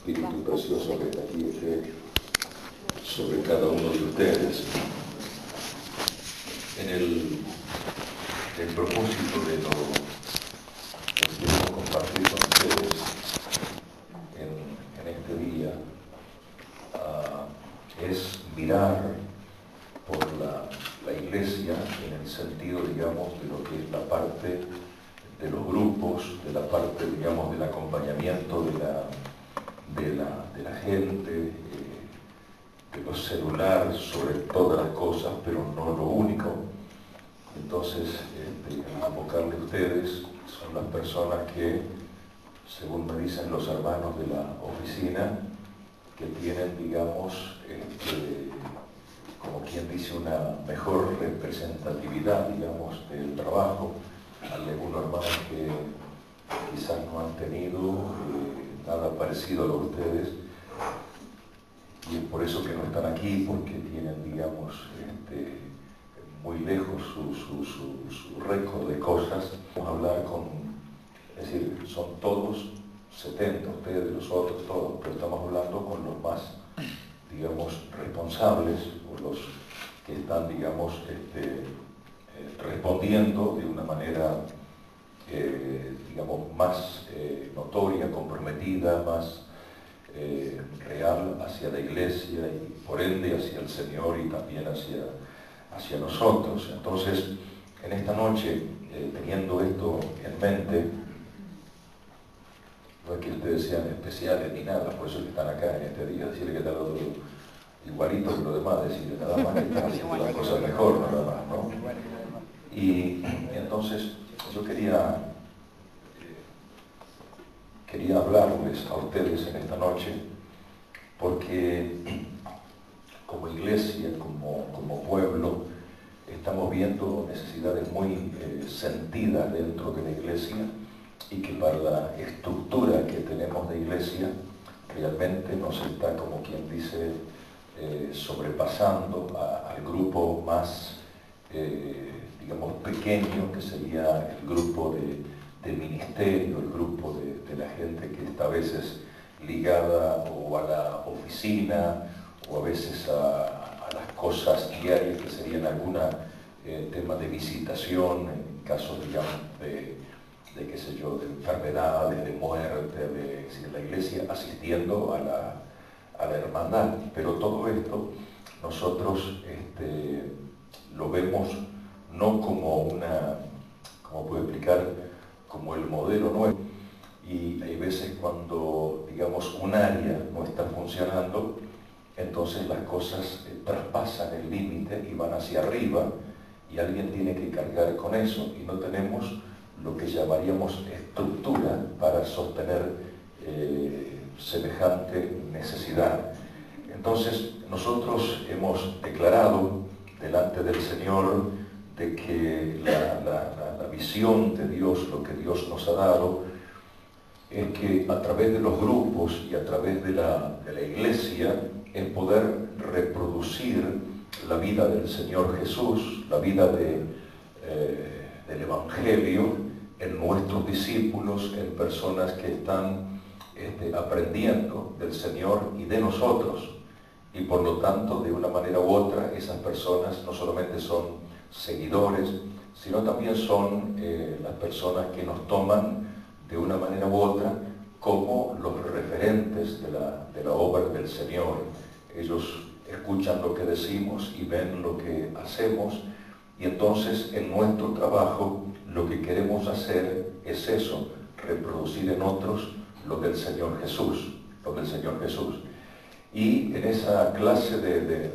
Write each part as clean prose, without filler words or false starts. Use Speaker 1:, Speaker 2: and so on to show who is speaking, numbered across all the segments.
Speaker 1: Espíritu precioso que está aquí esté sobre cada uno de ustedes. En el propósito de lo que queremos compartir con ustedes en este día es mirar por la iglesia en el sentido, digamos, de lo que es la parte de los grupos, de la parte, digamos, del acompañamiento de la gente, de los celulares sobre todas las cosas, pero no lo único. Entonces, al convocarle a ustedes, son las personas que, según me dicen los hermanos de la oficina, que tienen, digamos, como quien dice, una mejor representatividad, digamos, del trabajo. Algunos hermanos que quizás no han tenido nada parecido a lo de ustedes, y es por eso que no están aquí, porque tienen, digamos, muy lejos su récord de cosas. Vamos a hablar es decir, son todos 70, ustedes, los otros, todos, pero estamos hablando con los más, digamos, responsables, o los que están, digamos, respondiendo de una manera, digamos, más notoria, comprometida, más real hacia la iglesia y por ende hacia el Señor y también hacia nosotros. Entonces, en esta noche, teniendo esto en mente, no es que ustedes sean especiales ni nada, por eso que están acá en este día, decirle que están igualitos que los demás, decirle nada más que están haciendo las cosas mejor, nada más, ¿no? Y entonces yo quería hablarles a ustedes en esta noche, porque como iglesia, como pueblo, estamos viendo necesidades muy sentidas dentro de la iglesia, y que para la estructura que tenemos de iglesia realmente nos está, como quien dice, sobrepasando al grupo más, digamos, pequeño, que sería el grupo de ministerio, el grupo de la gente que está a veces ligada o a la oficina o a veces a las cosas diarias, que serían alguna tema de visitación en casos, digamos, de qué sé yo, de enfermedades, de muerte, de la iglesia asistiendo a la hermandad. Pero todo esto nosotros lo vemos no como ¿cómo puedo explicar? Como el modelo nuevo. Y hay veces cuando, digamos, un área no está funcionando, entonces las cosas traspasan el límite y van hacia arriba, y alguien tiene que cargar con eso, y no tenemos lo que llamaríamos estructura para sostener semejante necesidad. Entonces nosotros hemos declarado delante del Señor de que la visión de Dios, lo que Dios nos ha dado, es que a través de los grupos y a través de la iglesia es poder reproducir la vida del Señor Jesús, la vida del Evangelio en nuestros discípulos, en personas que están aprendiendo del Señor y de nosotros. Y por lo tanto, de una manera u otra, esas personas no solamente son seguidores, sino también son las personas que nos toman de una manera u otra como los referentes de la obra del Señor. Ellos escuchan lo que decimos y ven lo que hacemos, y entonces en nuestro trabajo lo que queremos hacer es eso, reproducir en otros lo del Señor Jesús, lo del Señor Jesús. Y en esa clase de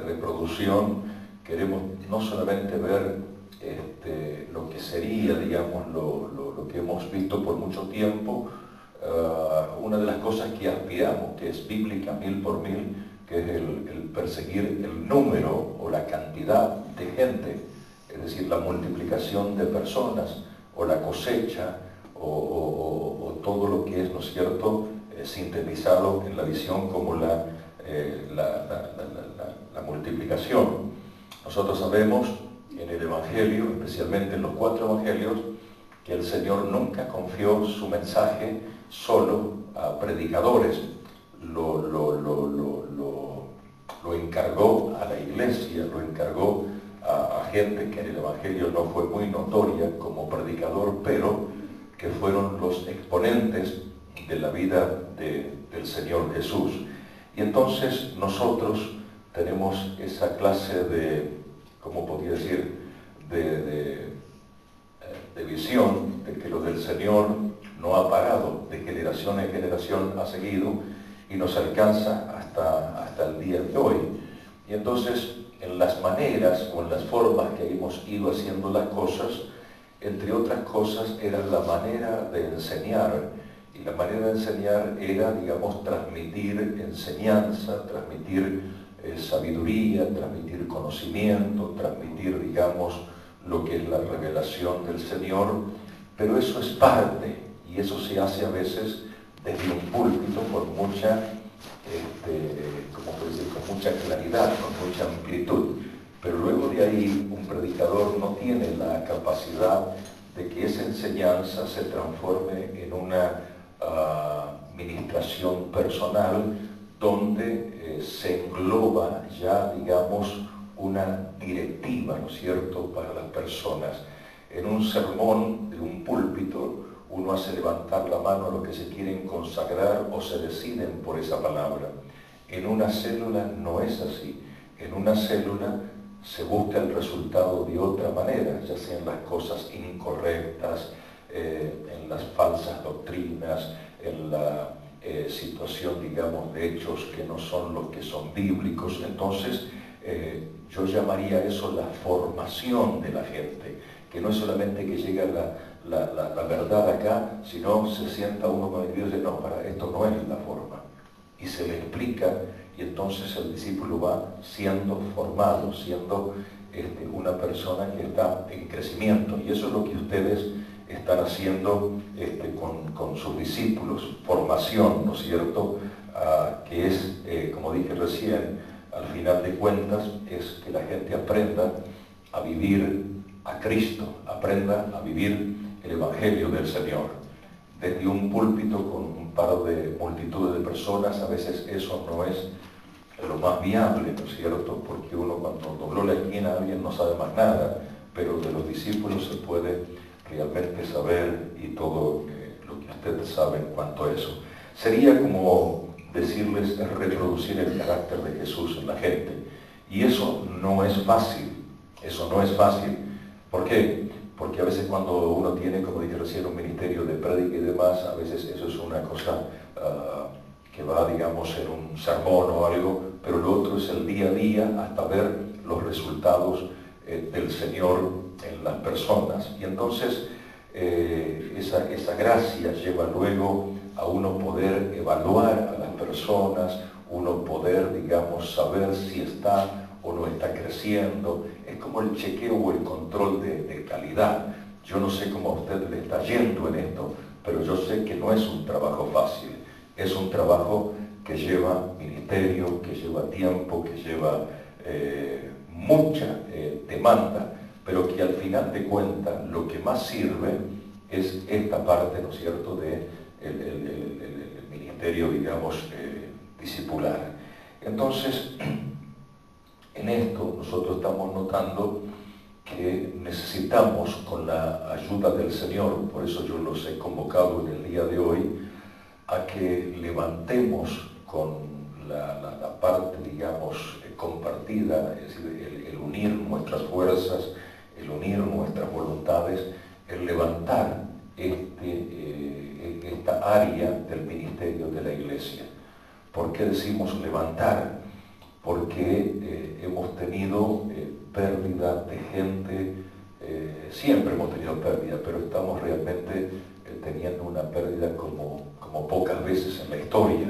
Speaker 1: reproducción queremos no solamente ver lo que sería, digamos, lo que hemos visto por mucho tiempo, una de las cosas que aspiramos, que es bíblica 1000 por 1000, que es el perseguir el número o la cantidad de gente, es decir, la multiplicación de personas, o la cosecha, o todo lo que es, ¿no es cierto?, sintetizado en la visión como la multiplicación. Nosotros sabemos en el Evangelio, especialmente en los 4 Evangelios, que el Señor nunca confió su mensaje solo a predicadores, lo encargó a la iglesia, lo encargó a gente que en el Evangelio no fue muy notoria como predicador, pero que fueron los exponentes de la vida del Señor Jesús. Y entonces nosotros tenemos esa clase de, ¿cómo podría decir?, de visión de que lo del Señor no ha parado, de generación en generación ha seguido y nos alcanza hasta el día de hoy. Y entonces, en las maneras o en las formas que hemos ido haciendo las cosas, entre otras cosas, era la manera de enseñar. Y la manera de enseñar era, digamos, transmitir enseñanza, transmitir sabiduría, transmitir conocimiento, transmitir, digamos, lo que es la revelación del Señor. Pero eso es parte, y eso se hace a veces desde un púlpito con mucha, ¿cómo puedo decir?, con mucha claridad, con mucha amplitud. Pero luego de ahí un predicador no tiene la capacidad de que esa enseñanza se transforme en una ministración personal donde se engloba ya, digamos, una directiva, ¿no es cierto?, para las personas. En un sermón de un púlpito uno hace levantar la mano a los que se quieren consagrar o se deciden por esa palabra. En una célula no es así. En una célula se busca el resultado de otra manera, ya sean las cosas incorrectas, en las falsas doctrinas, en la situación, digamos, de hechos que no son los que son bíblicos. Entonces, yo llamaría eso la formación de la gente, que no es solamente que llega la verdad acá, sino se sienta uno con el Dios y dice, no, para esto no es la forma. Y se le explica, y entonces el discípulo va siendo formado, siendo una persona que está en crecimiento. Y eso es lo que ustedes están haciendo con sus discípulos, formación, ¿no es cierto?, que es, como dije recién, al final de cuentas, es que la gente aprenda a vivir a Cristo, aprenda a vivir el Evangelio del Señor. Desde un púlpito con un par de multitudes de personas, a veces eso no es lo más viable, ¿no es cierto?, porque uno cuando dobló la esquina a alguien no sabe más nada, pero de los discípulos se puede realmente saber y todo lo que ustedes saben en cuanto a eso. Sería como decirles reproducir el carácter de Jesús en la gente. Y eso no es fácil, eso no es fácil. ¿Por qué? Porque a veces cuando uno tiene, como dije recién, un ministerio de prédica y demás, a veces eso es una cosa que va, digamos, en un sermón o algo, pero lo otro es el día a día hasta ver los resultados del Señor en las personas. Y entonces esa gracia lleva luego a uno poder evaluar a las personas, uno poder, digamos, saber si está o no está creciendo. Es como el chequeo o el control de calidad. Yo no sé cómo a usted le está yendo en esto, pero yo sé que no es un trabajo fácil. Es un trabajo que lleva ministerio, que lleva tiempo, que lleva mucha demanda, pero que al final de cuentas lo que más sirve es esta parte, ¿no es cierto?, de el ministerio, digamos, discipular. Entonces, en esto nosotros estamos notando que necesitamos, con la ayuda del Señor, por eso yo los he convocado en el día de hoy, a que levantemos con la parte, digamos, compartida, es decir, el unir nuestras fuerzas, el unir nuestras voluntades, el levantar esta área del ministerio de la Iglesia. ¿Por qué decimos levantar? Porque hemos tenido pérdida de gente, siempre hemos tenido pérdida, pero estamos realmente teniendo una pérdida como pocas veces en la historia.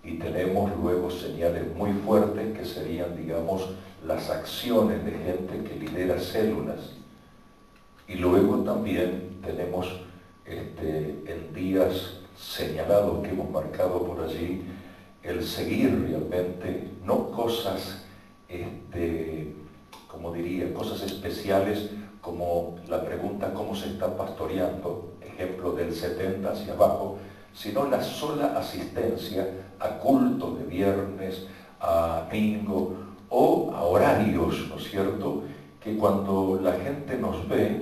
Speaker 1: Y tenemos luego señales muy fuertes que serían, digamos, las acciones de gente que lidera células. Y luego también tenemos en días señalados que hemos marcado por allí, el seguir realmente, no cosas, como diría, cosas especiales como la pregunta ¿cómo se está pastoreando? Ejemplo del 70 hacia abajo, sino la sola asistencia a cultos de viernes, a domingo o a horarios, ¿no es cierto?, que cuando la gente nos ve,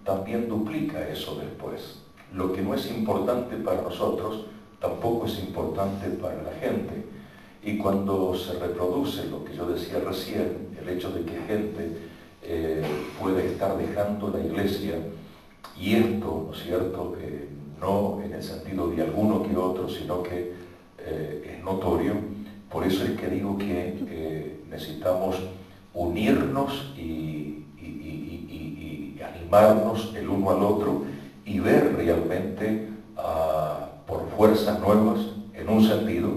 Speaker 1: también duplica eso después. Lo que no es importante para nosotros, tampoco es importante para la gente. Y cuando se reproduce lo que yo decía recién, el hecho de que gente puede estar dejando la iglesia, y esto, ¿no es cierto?, no en el sentido de alguno que otro, sino que es notorio. Por eso es que digo que necesitamos unirnos y animarnos el uno al otro y ver realmente por fuerzas nuevas en un sentido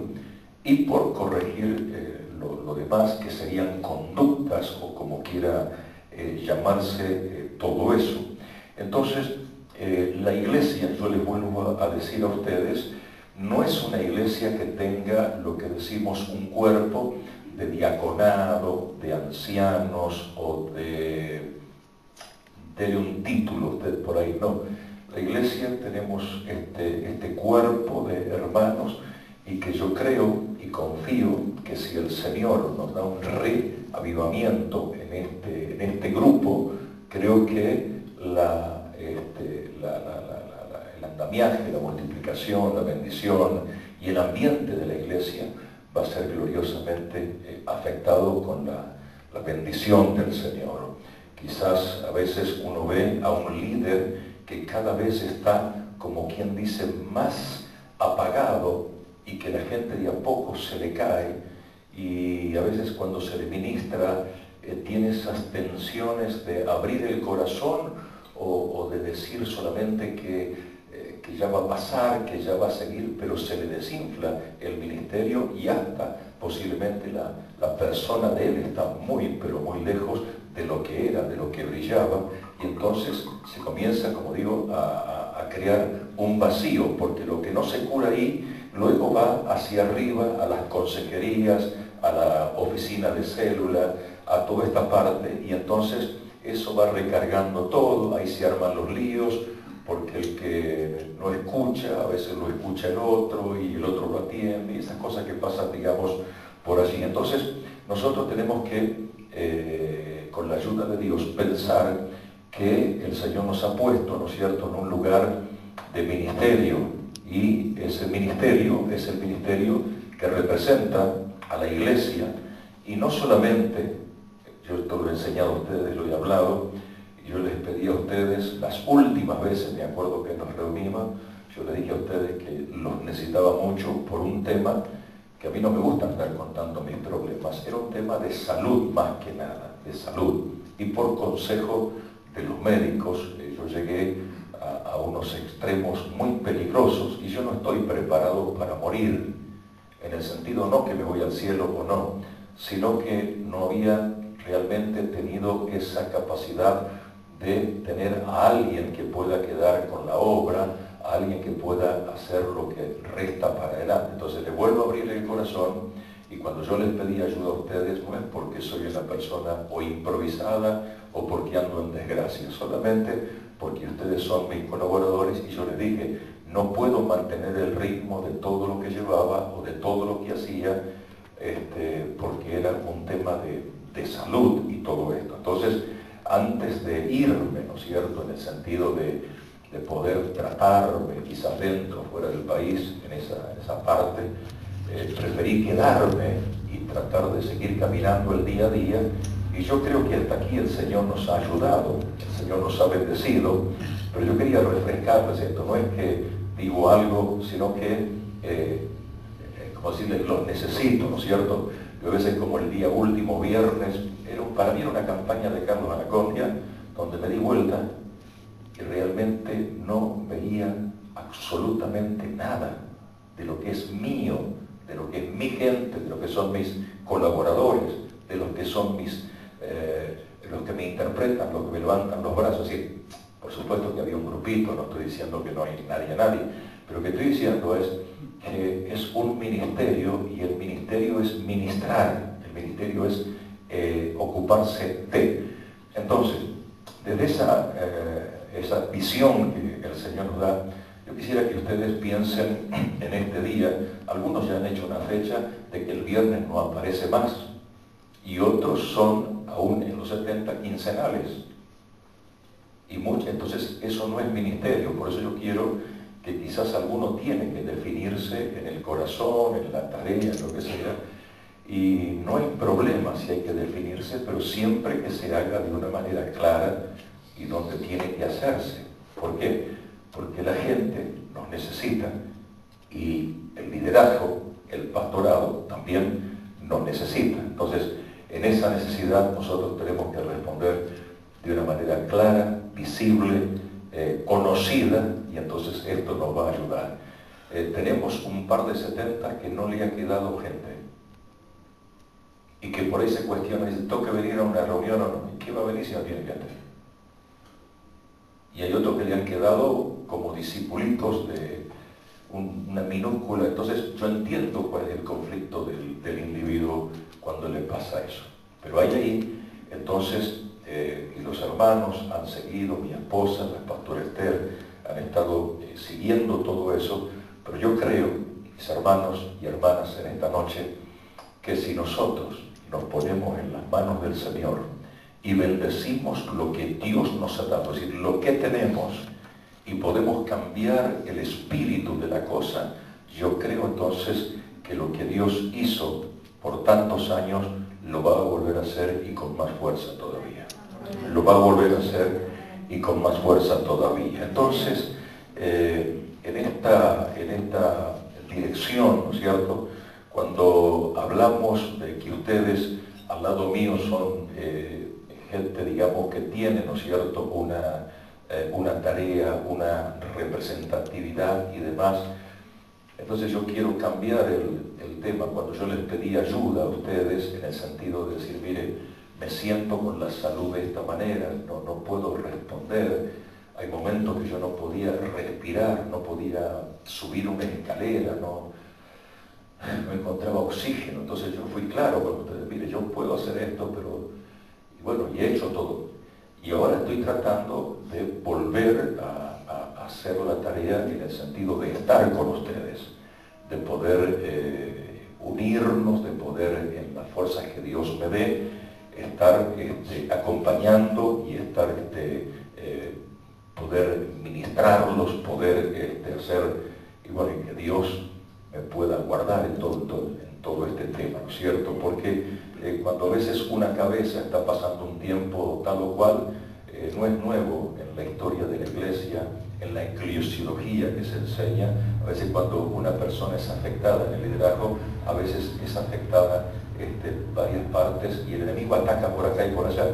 Speaker 1: y por corregir lo demás, que serían conductas o como quiera llamarse todo eso. Entonces, la iglesia, yo les vuelvo a decir a ustedes, no es una iglesia que tenga lo que decimos un cuerpo de diaconado, de ancianos o de un título, usted por ahí, no. La iglesia tenemos este cuerpo de hermanos y que yo creo y confío que si el Señor nos da un reavivamiento en este grupo, creo que el andamiaje, la multiplicación, la bendición y el ambiente de la iglesia va a ser gloriosamente afectado con la bendición del Señor. Quizás a veces uno ve a un líder que cada vez está, como quien dice, más apagado y que la gente de a poco se le cae, y a veces cuando se le ministra tiene esas tensiones de abrir el corazón o de decir solamente que ya va a pasar, que ya va a seguir, pero se le desinfla el ministerio y hasta posiblemente la persona de él está muy, pero muy lejos de lo que era, de lo que brillaba, y entonces se comienza, como digo, a crear un vacío, porque lo que no se cura ahí, luego va hacia arriba, a las consejerías, a la oficina de célula, a toda esta parte, y entonces eso va recargando todo, ahí se arman los líos, porque el que no escucha, a veces lo escucha el otro, y el otro lo atiende, y esas cosas que pasan, digamos, por allí. Entonces, nosotros tenemos que, con la ayuda de Dios, pensar que el Señor nos ha puesto, ¿no es cierto?, en un lugar de ministerio, y ese ministerio es el ministerio que representa a la iglesia, y no solamente, yo esto lo he enseñado a ustedes, lo he hablado, y yo les pedí a ustedes, las últimas veces, me acuerdo que nos reunimos, yo les dije a ustedes que los necesitaba mucho por un tema que a mí no me gusta andar contando mis problemas, era un tema de salud más que nada, de salud, y por consejo de los médicos yo llegué a unos extremos muy peligrosos y yo no estoy preparado para morir, en el sentido no que me voy al cielo o no, sino que no había realmente tenido esa capacidad de tener a alguien que pueda quedar con la obra, a alguien que pueda hacer lo que resta para adelante. Entonces les vuelvo a abrir el corazón, y cuando yo les pedí ayuda a ustedes no es porque soy una persona o improvisada o porque ando en desgracia, solamente porque ustedes son mis colaboradores, y yo les dije, no puedo mantener el ritmo de todo lo que llevaba o de todo lo que hacía, porque era un tema de salud y todo esto. Entonces, antes de irme, ¿no es cierto?, en el sentido de poder tratarme, quizás dentro o fuera del país, en esa parte, preferí quedarme y tratar de seguir caminando el día a día, y yo creo que hasta aquí el Señor nos ha ayudado, el Señor nos ha bendecido, pero yo quería refrescarles esto, no es que digo algo, sino que, como decirles, los necesito, ¿no es cierto? Yo a veces, como el día último, viernes, para mí era una campaña de Carlos Anacondia, donde me di vuelta y realmente no veía absolutamente nada de lo que es mío, de lo que es mi gente, de lo que son mis colaboradores, de lo que son los que me interpretan, los que me levantan los brazos. Y por supuesto que había un grupito, no estoy diciendo que no hay nadie, pero lo que estoy diciendo es que es un ministerio, y el ministerio es ministrar, el ministerio es ocuparse de. Entonces, desde esa visión que el Señor nos da, Yo quisiera que ustedes piensen en este día. Algunos ya han hecho una fecha de que el viernes no aparece más, y otros son aún en los 70 quincenales. Y entonces eso no es ministerio. Por eso yo quiero que quizás alguno tiene que definirse en el corazón, en la tarea, en lo que sea. Y no hay problema si hay que definirse, pero siempre que se haga de una manera clara y donde tiene que hacerse. ¿Por qué? Porque la gente nos necesita, y el liderazgo, el pastorado también nos necesita. Entonces, en esa necesidad nosotros tenemos que responder de una manera clara, visible, conocida, y entonces esto nos va a ayudar. Tenemos un par de 70 que no le ha quedado gente, y que por ahí se cuestiona, dice, ¿tengo que venir a una reunión o no? ¿Y qué va a venir si no tiene gente? Y hay otros que le han quedado como discipulitos de una minúscula. Entonces yo entiendo cuál es el conflicto del individuo cuando le pasa eso. Pero hay ahí, entonces, y los hermanos han seguido, mi esposa, la pastora Esther, han estado siguiendo todo eso, pero yo creo, mis hermanos y hermanas en esta noche, que si nosotros nos ponemos en las manos del Señor y bendecimos lo que Dios nos ha dado, es decir, lo que tenemos, y podemos cambiar el espíritu de la cosa, yo creo entonces que lo que Dios hizo por tantos años lo va a volver a hacer, y con más fuerza todavía. Lo va a volver a hacer y con más fuerza todavía. Entonces, en esta dirección, ¿no es cierto?, cuando hablamos de que ustedes al lado mío son gente, digamos, que tiene, ¿no es cierto?, una tarea, una representatividad y demás. Entonces yo quiero cambiar el tema. Cuando yo les pedí ayuda a ustedes, en el sentido de decir, mire, me siento con la salud de esta manera, no puedo responder, hay momentos que yo no podía respirar, no podía subir una escalera, no encontraba oxígeno. Entonces yo fui claro con ustedes, mire, yo puedo hacer esto, pero, y bueno, y he hecho todo. Y ahora estoy tratando de volver a hacer la tarea en el sentido de estar con ustedes, de poder unirnos, de poder, en las fuerzas que Dios me dé, estar acompañando y estar, poder ministrarlos, poder hacer, y bueno, y que Dios me pueda guardar en todo este tema, ¿no es cierto? Porque cuando a veces una cabeza está pasando un tiempo tal o cual, no es nuevo en la historia de la iglesia, en la eclesiología que se enseña. A veces cuando una persona es afectada en el liderazgo, a veces es afectada varias partes, y el enemigo ataca por acá y por allá.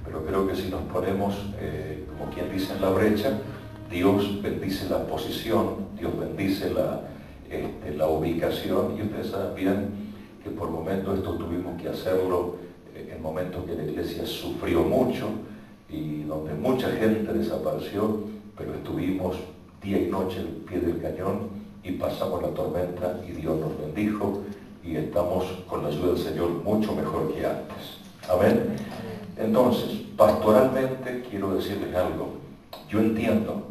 Speaker 1: Pero creo que si nos ponemos, como quien dice, en la brecha, Dios bendice la posición, Dios bendice la ubicación, y ustedes saben bien que por momentos esto tuvimos que hacerlo en momentos que la iglesia sufrió mucho y donde mucha gente desapareció, pero estuvimos día y noche al pie del cañón y pasamos la tormenta y Dios nos bendijo y estamos con la ayuda del Señor mucho mejor que antes. Amén. Entonces, pastoralmente quiero decirles algo. Yo entiendo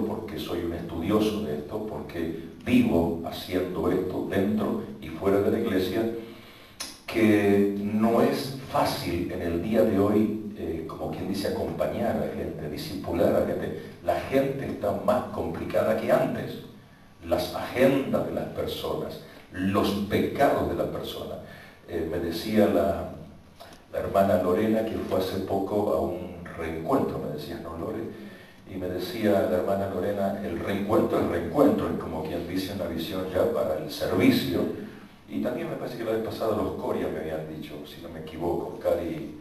Speaker 1: porque soy un estudioso de esto, porque vivo haciendo esto dentro y fuera de la iglesia, que no es fácil en el día de hoy, como quien dice, acompañar a la gente, discipular a la gente. La gente está más complicada que antes. Las agendas de las personas, los pecados de la persona. Me decía la hermana Lorena, que fue hace poco a un reencuentro, me decía, ¿no, Lore? Y me decía la hermana Lorena, el reencuentro es como quien dice una visión ya para el servicio. Y también me parece que la vez pasada los Coria me habían dicho, si no me equivoco, Cari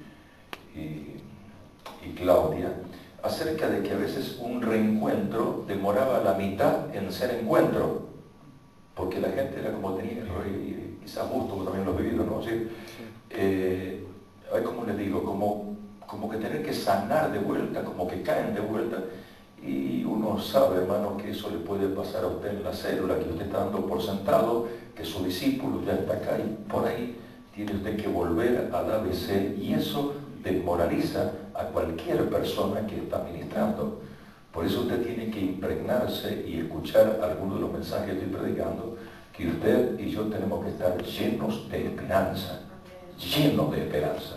Speaker 1: y Claudia, acerca de que a veces un reencuentro demoraba la mitad en ser encuentro, porque la gente era como tenía, y quizás justo también lo he vivido, ¿no? ¿Sí? A ver, ¿cómo les digo? Como que tener que sanar de vuelta, como que caen de vuelta, y uno sabe, hermano, que eso le puede pasar a usted en la célula, que usted está dando por sentado, que su discípulo ya está acá, y por ahí tiene usted que volver al ABC, y eso desmoraliza a cualquier persona que está ministrando, Por eso usted tiene que impregnarse y escuchar algunos de los mensajes que estoy predicando, que usted y yo tenemos que estar llenos de esperanza, llenos de esperanza.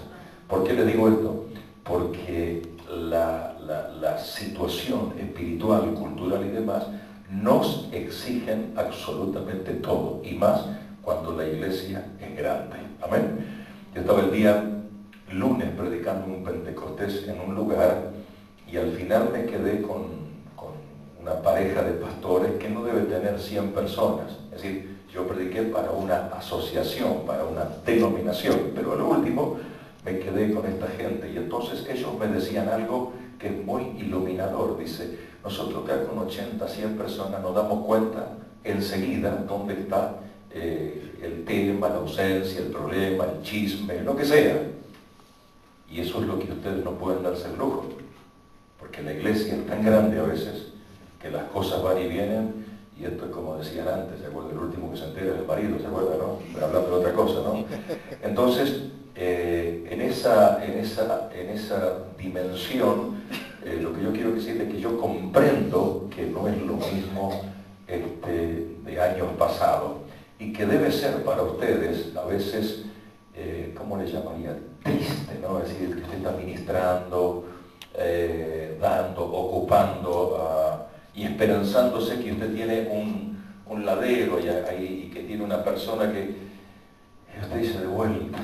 Speaker 1: ¿Por qué le digo esto? Porque la situación espiritual, cultural y demás nos exigen absolutamente todo, y más cuando la iglesia es grande. Amén. Yo estaba el día lunes predicando un Pentecostés en un lugar y al final me quedé con una pareja de pastores que no debe tener 100 personas. Es decir, yo prediqué para una asociación, para una denominación, pero al último me quedé con esta gente y entonces ellos me decían algo que es muy iluminador. Dice, nosotros acá con 80, 100 personas nos damos cuenta enseguida dónde está el tema, la ausencia, el problema, el chisme, lo que sea. Y eso es lo que ustedes no pueden darse el lujo, porque la iglesia es tan grande a veces que las cosas van y vienen, y esto es como decían antes, ¿se acuerda? El último que se entera es el marido, ¿se acuerda, no? Pero hablando de otra cosa, ¿no? Entonces, en esa dimensión, lo que yo quiero decir es que yo comprendo que no es lo mismo de años pasados, y que debe ser para ustedes a veces, ¿cómo le llamaría? Triste, ¿no? Es decir, que usted está ministrando, dando, ocupando y esperanzándose que usted tiene un ladero y que tiene una persona que usted dice de vuelta,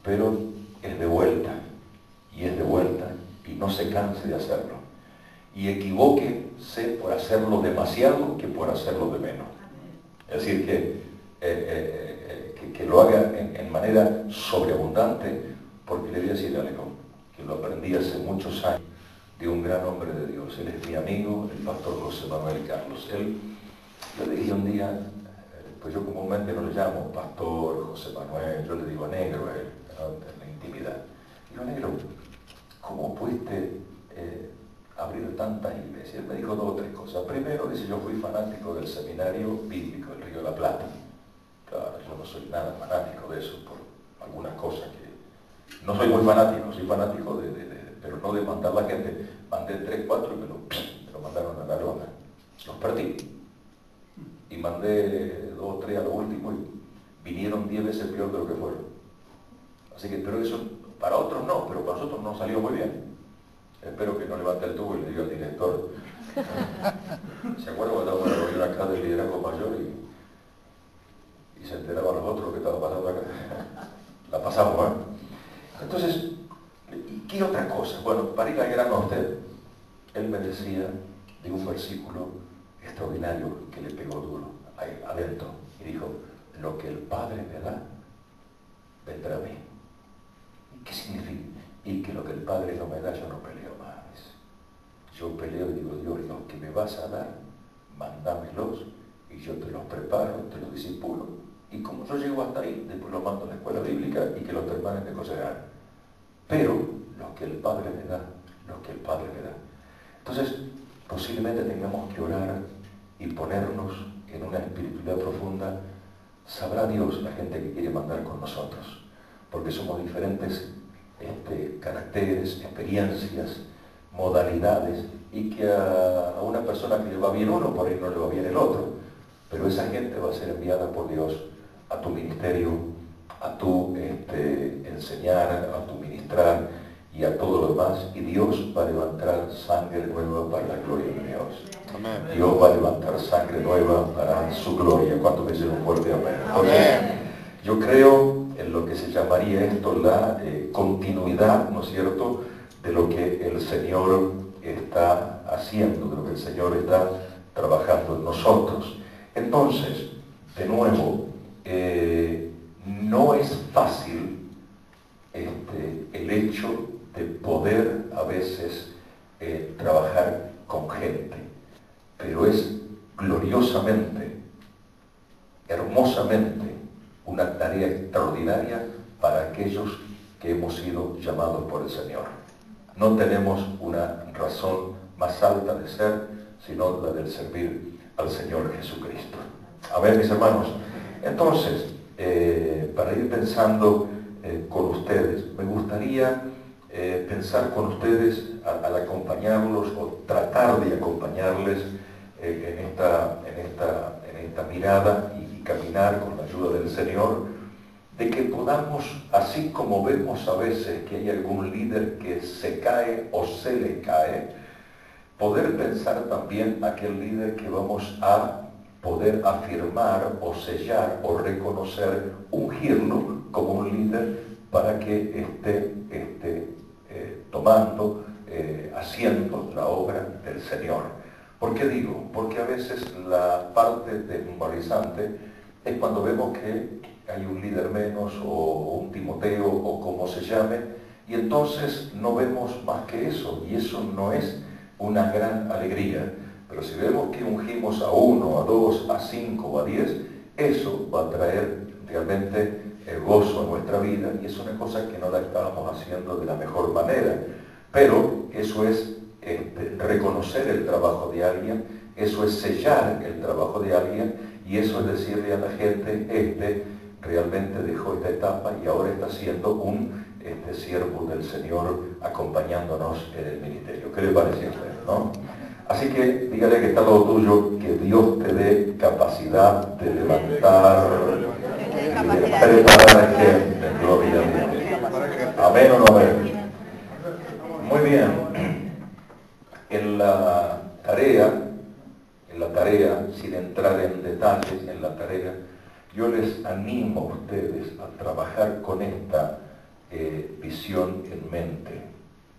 Speaker 1: pero es de vuelta y es de vuelta y no se canse de hacerlo. Y equivóquese por hacerlo demasiado que por hacerlo de menos. Es decir, que lo haga en manera sobreabundante, porque le voy a decir algo, que lo aprendí hace muchos años de un gran hombre de Dios. Él es mi amigo, el pastor José Manuel Carlos. Yo le dije un día, pues yo comúnmente no le llamo pastor José Manuel, yo le digo negro a él, ¿no? En la intimidad. Digo, negro, ¿cómo pudiste abrir tantas iglesias? Él me dijo 2 o 3 cosas. Primero, dice, yo fui fanático del seminario bíblico del Río de la Plata. Claro, yo no soy nada fanático de eso, por algunas cosas que... No soy muy fanático, soy fanático pero no de mandar a la gente. Mandé 3, 4 y me lo mandaron a la lona. Los perdí. Y mandé 2 o 3 a lo último y vinieron 10 veces peor de lo que fueron. Así que, pero eso, para otros no, pero para nosotros no salió muy bien. Espero que no levante el tubo y le diga al director. ¿Se acuerdan cuando estábamos en la reunión acá del liderazgo mayor y se enteraban los otros que estaba pasando acá? La pasamos, ¿eh? Entonces, ¿y qué otra cosa? Bueno, para ir al grano a usted, él me decía de un versículo extraordinario que le pegó duro ahí adentro y dijo, lo que el Padre me da, vendrá a mí. ¿Qué significa? Y que lo que el Padre no me da, yo no peleo más. Yo peleo y digo, Dios, los que me vas a dar, mándamelos y yo te los preparo, te los disipulo. Y como yo llego hasta ahí, después los mando a la escuela bíblica y que los terminen de coser. Pero lo que el Padre me da, lo que el Padre me da. Entonces, posiblemente tengamos que orar y ponernos en una espiritualidad profunda. Sabrá Dios la gente que quiere mandar con nosotros, porque somos diferentes caracteres, experiencias, modalidades, y que a una persona que le va bien uno, por ahí no le va bien el otro, pero esa gente va a ser enviada por Dios a tu ministerio, a tu enseñar, a tu ministrar y a todo lo demás, y Dios va a levantar sangre nueva para la gloria de Dios. Amén. Dios va a levantar sangre nueva para su gloria. ¿Cuánto me dicen un fuerte amén? Entonces, yo creo en lo que se llamaría esto la continuidad, ¿no es cierto?, de lo que el Señor está haciendo, de lo que el Señor está trabajando en nosotros. Entonces, de nuevo, no es fácil el hecho de poder a veces trabajar con gente, pero es gloriosamente, hermosamente, una tarea extraordinaria para aquellos que hemos sido llamados por el Señor. No tenemos una razón más alta de ser, sino la del servir al Señor Jesucristo. A ver, mis hermanos, entonces, para ir pensando con ustedes, me gustaría pensar con ustedes al acompañarlos o tratar de acompañarles en esta mirada y caminar con la ayuda del Señor, de que podamos, así como vemos a veces que hay algún líder que se cae o se le cae, poder pensar también aquel líder que vamos a poder afirmar o sellar o reconocer, ungirlo como un líder para que esté tomando asiento la obra del Señor. ¿Por qué digo? Porque a veces la parte desmoralizante es cuando vemos que hay un líder menos o un Timoteo o como se llame, y entonces no vemos más que eso, y eso no es una gran alegría. Pero si vemos que ungimos a 1, a 2, a 5 o a 10, eso va a traer realmente gozo a nuestra vida, y es una cosa que no la estábamos haciendo de la mejor manera. Pero eso es reconocer el trabajo de alguien, eso es sellar el trabajo de alguien, y eso es decirle a la gente, realmente dejó esta etapa y ahora está siendo un siervo del Señor acompañándonos en el ministerio. ¿Qué le parece a usted, no? Así que dígale que está lo tuyo, que Dios te dé capacidad de levantar y de preparar a gente. Gloria a Dios. Amén o no amén. Muy bien. En la tarea, sin entrar en detalles, en la tarea, yo les animo a ustedes a trabajar con esta visión en mente,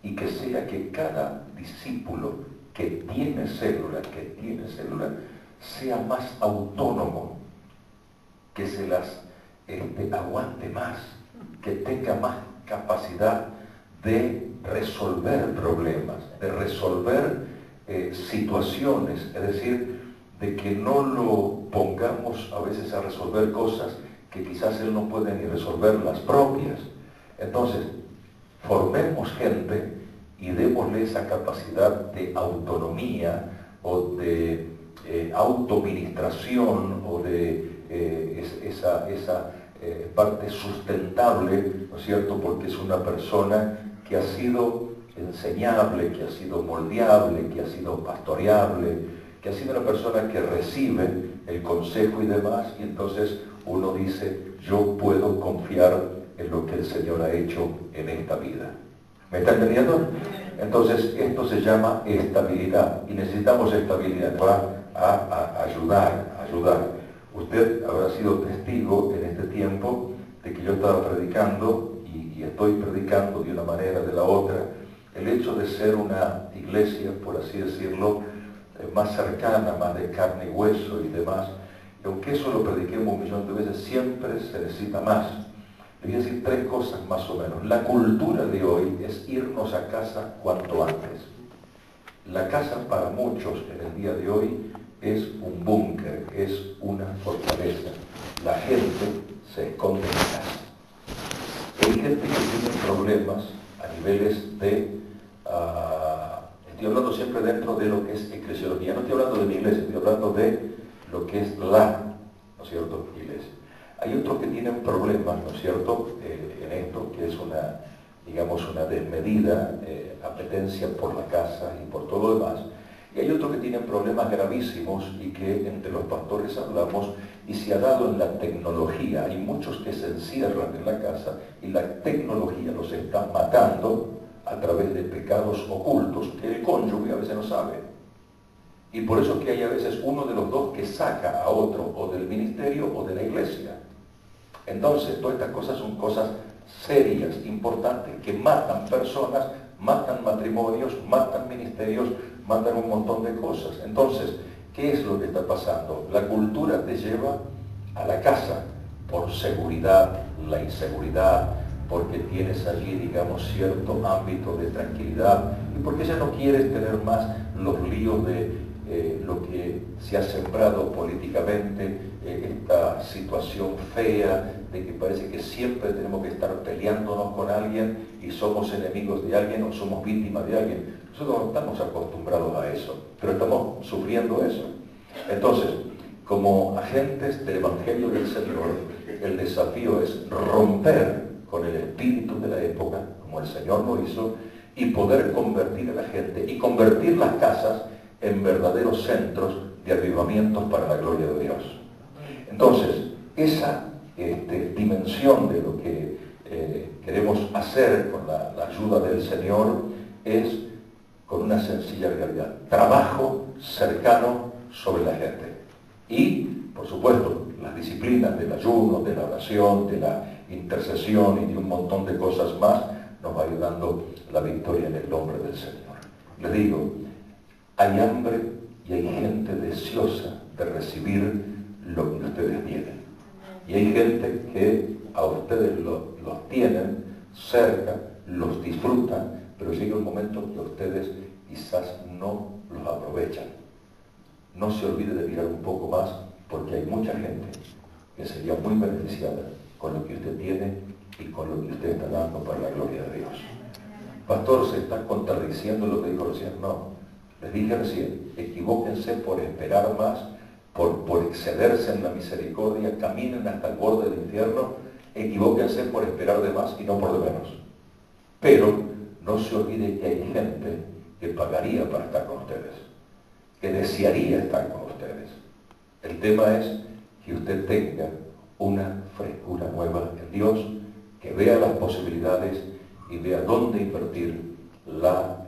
Speaker 1: y que sea que cada discípulo que tiene célula, sea más autónomo, que se las aguante más, que tenga más capacidad de resolver problemas, de resolver situaciones, es decir, de que no lo pongamos a veces a resolver cosas que quizás él no puede ni resolver las propias. Entonces, formemos gente y démosle esa capacidad de autonomía o de autoministración o de esa parte sustentable, ¿no es cierto? Porque es una persona que ha sido enseñable, que ha sido moldeable, que ha sido pastoreable, que ha sido una persona que recibe el consejo y demás, y entonces uno dice, yo puedo confiar en lo que el Señor ha hecho en esta vida. ¿Me está entendiendo? Entonces esto se llama estabilidad, y necesitamos estabilidad, va a ayudar. Usted habrá sido testigo en este tiempo de que yo estaba predicando y estoy predicando de una manera, de la otra, el hecho de ser una iglesia, por así decirlo, más cercana, más de carne y hueso y demás. Y aunque eso lo prediquemos 1.000.000 de veces, siempre se necesita más. Le voy a decir 3 cosas más o menos. La cultura de hoy es irnos a casa cuanto antes. La casa para muchos en el día de hoy es un búnker, es una fortaleza. La gente se esconde en casa. Hay gente que tiene problemas a niveles de... estoy hablando siempre dentro de lo que es eclesiología. No estoy hablando de mi iglesia, estoy hablando de lo que es la, ¿no es cierto?, iglesia. Hay otros que tienen problemas, ¿no es cierto?, en esto, que es una, digamos, una desmedida apetencia por la casa y por todo lo demás. Y hay otros que tienen problemas gravísimos y que entre los pastores hablamos, y se ha dado en la tecnología. Hay muchos que se encierran en la casa y la tecnología los está matando a través de pecados ocultos que el cónyuge a veces no sabe. Y por eso es que hay a veces uno de los dos que saca a otro o del ministerio o de la iglesia. Entonces, todas estas cosas son cosas serias, importantes, que matan personas, matan matrimonios, matan ministerios, matan un montón de cosas. Entonces, ¿qué es lo que está pasando? La cultura te lleva a la casa por seguridad, la inseguridad, porque tienes allí, digamos, cierto ámbito de tranquilidad, y porque ya no quieres tener más los líos de lo que se ha sembrado políticamente, esta situación fea de que parece que siempre tenemos que estar peleándonos con alguien y somos enemigos de alguien o somos víctimas de alguien. Nosotros no estamos acostumbrados a eso, pero estamos sufriendo eso. Entonces, como agentes del Evangelio del Señor, el desafío es romper con el espíritu de la época, como el Señor lo hizo, y poder convertir a la gente y convertir las casas en verdaderos centros de avivamientos para la gloria de Dios. Entonces, esa dimensión de lo que queremos hacer con la ayuda del Señor es con una sencilla realidad: trabajo cercano sobre la gente. Y, por supuesto, las disciplinas del ayuno, de la oración, de la intercesión y de un montón de cosas más nos va ayudando la victoria en el nombre del Señor. Les digo, hay hambre y hay gente deseosa de recibir lo que ustedes tienen. Y hay gente que a ustedes los tienen cerca, los disfrutan, pero llega un momento que ustedes quizás no los aprovechan. No se olvide de mirar un poco más, porque hay mucha gente que sería muy beneficiada con lo que usted tiene y con lo que usted está dando para la gloria de Dios. Pastor, ¿se está contradiciendo lo que dijo recién? No. Les dije recién, equivóquense por esperar más, por excederse en la misericordia, caminen hasta el borde del infierno, equivóquense por esperar de más y no por de menos. Pero no se olvide que hay gente que pagaría para estar con ustedes, que desearía estar con ustedes. El tema es que usted tenga una frescura nueva en Dios, que vea las posibilidades y vea dónde invertir la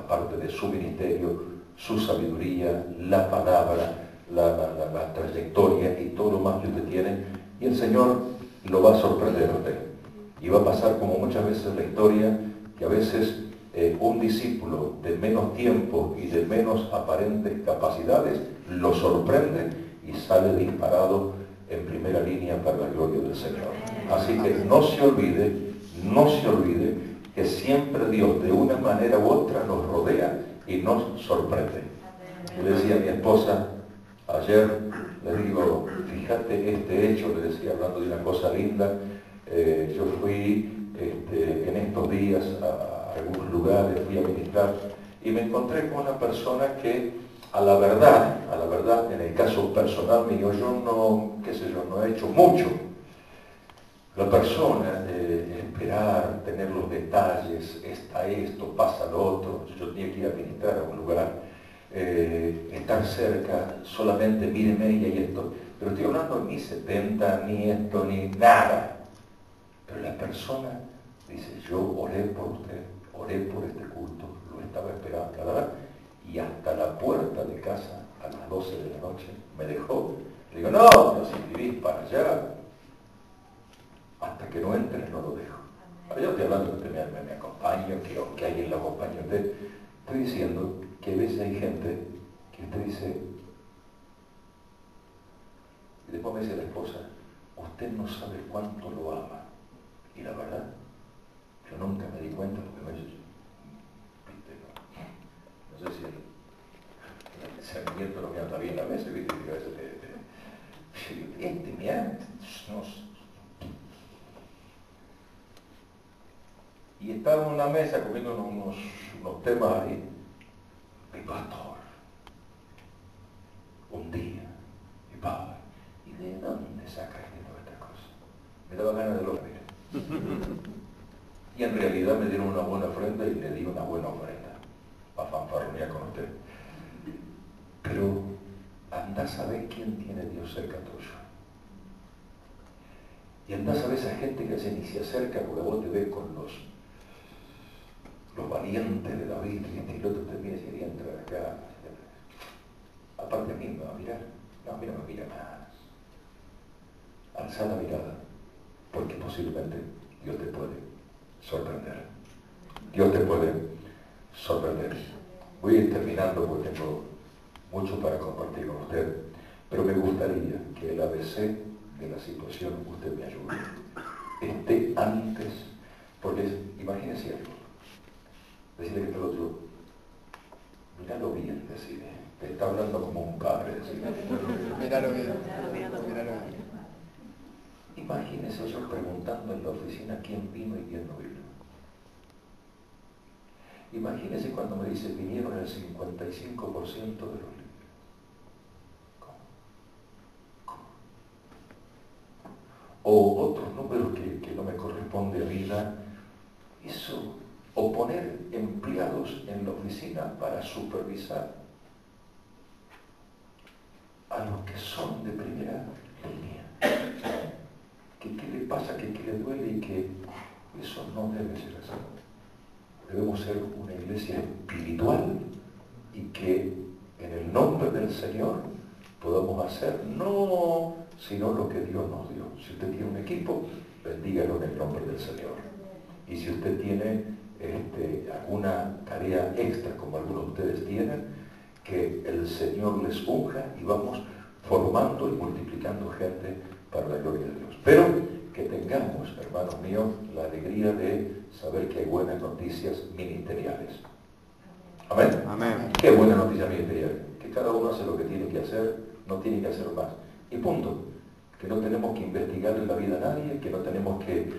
Speaker 1: parte de su ministerio, su sabiduría, la palabra, la trayectoria y todo lo más que usted tiene, y el Señor lo va a sorprender a usted. Y va a pasar como muchas veces en la historia, que a veces un discípulo de menos tiempo y de menos aparentes capacidades lo sorprende y sale disparado en primera línea para la gloria del Señor. Así que no se olvide que siempre Dios de una manera u otra nos rodea y nos sorprende. Yo le decía a mi esposa ayer, le digo, fíjate este hecho, le decía hablando de una cosa linda, yo fui en estos días a algunos lugares, fui a ministrar y me encontré con una persona que a la verdad, en el caso personal mío, yo no he hecho mucho. La persona de esperar, tener los detalles, está esto, pasa lo otro, yo tenía que ir a ministrar a un lugar, estar cerca, solamente míreme y hay esto. Pero estoy hablando ni 70, ni esto, ni nada. Pero la persona dice, yo oré por usted, oré por este culto, lo estaba esperando cada vez, y hasta la puerta de casa a las 12 de la noche me dejó. Le digo, no, pero si vivís para allá, hasta que no entres no lo dejo. Ahora yo estoy hablando de que me acompaño, que alguien lo acompañe a usted. Estoy diciendo que a veces hay gente que usted dice, y después me dice la esposa, usted no sabe cuánto lo ama. Y la verdad, yo nunca me di cuenta porque a veces, no sé si el discernimiento lo mío está bien a veces, ¿viste? Y a veces me ama, no sé. Y estábamos en la mesa comiendo unos temas ahí. Mi pastor, un día, mi padre, ¿y de dónde sacaste todas estas cosas? Me daba ganas de lo ver. Y en realidad me dieron una buena ofrenda y le di una buena ofrenda para fanfarronear con usted. Pero anda a saber quién tiene Dios cerca tuyo. Y anda a saber esa gente que ni se acerca porque vos te ves con los valientes de David, y el otro te mira y quería entrar acá. Aparte a mí me va a mirar. No, a mí no me mira más. Alza la mirada, porque posiblemente Dios te puede sorprender. Dios te puede sorprender. Voy a ir terminando porque tengo mucho para compartir con usted, pero me gustaría que el ABC de la situación usted me ayude. Esté antes, porque imagínese algo. Decirle que te lo digo, míralo bien, decirle. Te está hablando como un padre, decirle.
Speaker 2: Míralo bien.
Speaker 1: Imagínese yo preguntando en la oficina quién vino y quién no vino. Imagínese cuando me dice vinieron el 55% de los libros. ¿Cómo? O otros números que no en la oficina para supervisar a los que son de primera línea. ¿Qué le pasa? ¿Qué le duele? Y que eso no debe ser así. Debemos ser una iglesia espiritual y que en el nombre del Señor podamos hacer no sino lo que Dios nos dio. Si usted tiene un equipo, bendígalo en el nombre del Señor. Y si usted tiene alguna tarea extra, como algunos de ustedes tienen, que el Señor les unja y vamos formando y multiplicando gente para la gloria de Dios. Pero que tengamos, hermanos míos, la alegría de saber que hay buenas noticias ministeriales. Amén.
Speaker 2: Amén.
Speaker 1: Qué buena noticia ministerial. Que cada uno hace lo que tiene que hacer, no tiene que hacer más. Y punto. Que no tenemos que investigar en la vida a nadie, que no tenemos que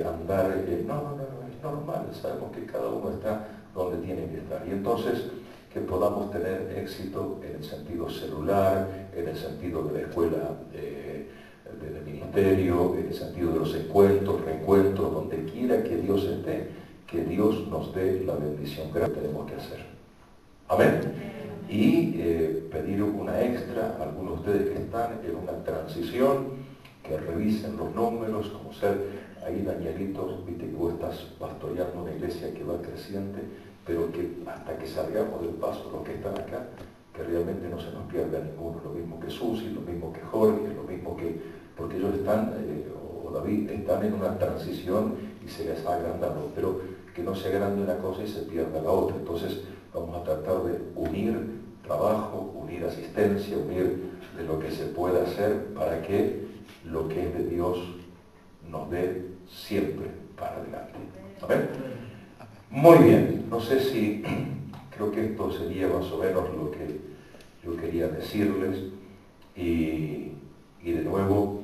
Speaker 1: andar... No, es normal. Sabemos que cada uno está donde tiene que estar. Y entonces que podamos tener éxito en el sentido celular, en el sentido de la escuela del ministerio, en el sentido de los encuentros, reencuentros, donde quiera que Dios esté, que Dios nos dé la bendición grande que tenemos que hacer. Amén. Y pedir una extra a algunos de ustedes que están en una transición, que revisen los números, como ser ahí Danielito, viste que vos estás pastoreando una iglesia que va creciente, pero que hasta que salgamos del paso los que están acá, que realmente no se nos pierda ninguno, lo mismo que Susi, lo mismo que Jorge, lo mismo que, porque ellos están, o David, están en una transición y se les ha agrandado, pero que no se agrande una cosa y se pierda la otra. Entonces vamos a tratar de unir trabajo, unir asistencia, unir de lo que se pueda hacer para que lo que es de Dios nos dé siempre para adelante. ¿Amén? Muy bien, no sé si, creo que esto sería más o menos lo que yo quería decirles y de nuevo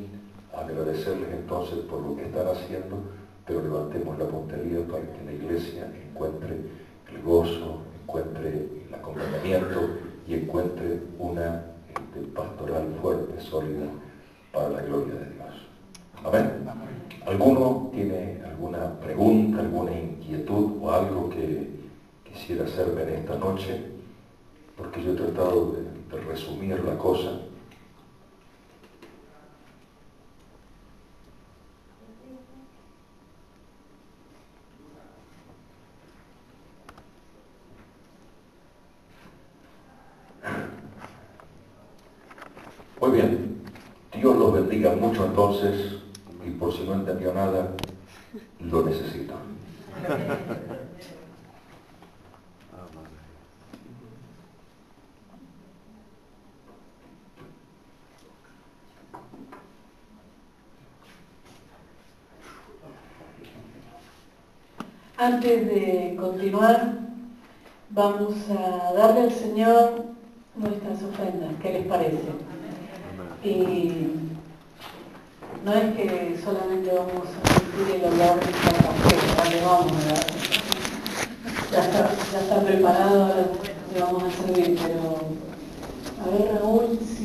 Speaker 1: agradecerles entonces por lo que están haciendo, pero levantemos la puntería para que la iglesia encuentre el gozo, encuentre el acompañamiento y encuentre una pastoral fuerte, sólida, para la gloria de Dios. Amén. ¿Alguno tiene alguna pregunta, alguna inquietud o algo que quisiera hacerme en esta noche? Porque yo he tratado de resumir la cosa. Muy bien. Dios los bendiga mucho entonces, y por si no entendió nada, lo necesito.
Speaker 3: Antes de continuar, vamos a darle al Señor nuestras ofrendas. ¿Qué les parece? Y no es que solamente vamos a sentir el olor del café, le vamos a dar. Ya está preparado, ahora le vamos a servir, pero a ver, Raúl, si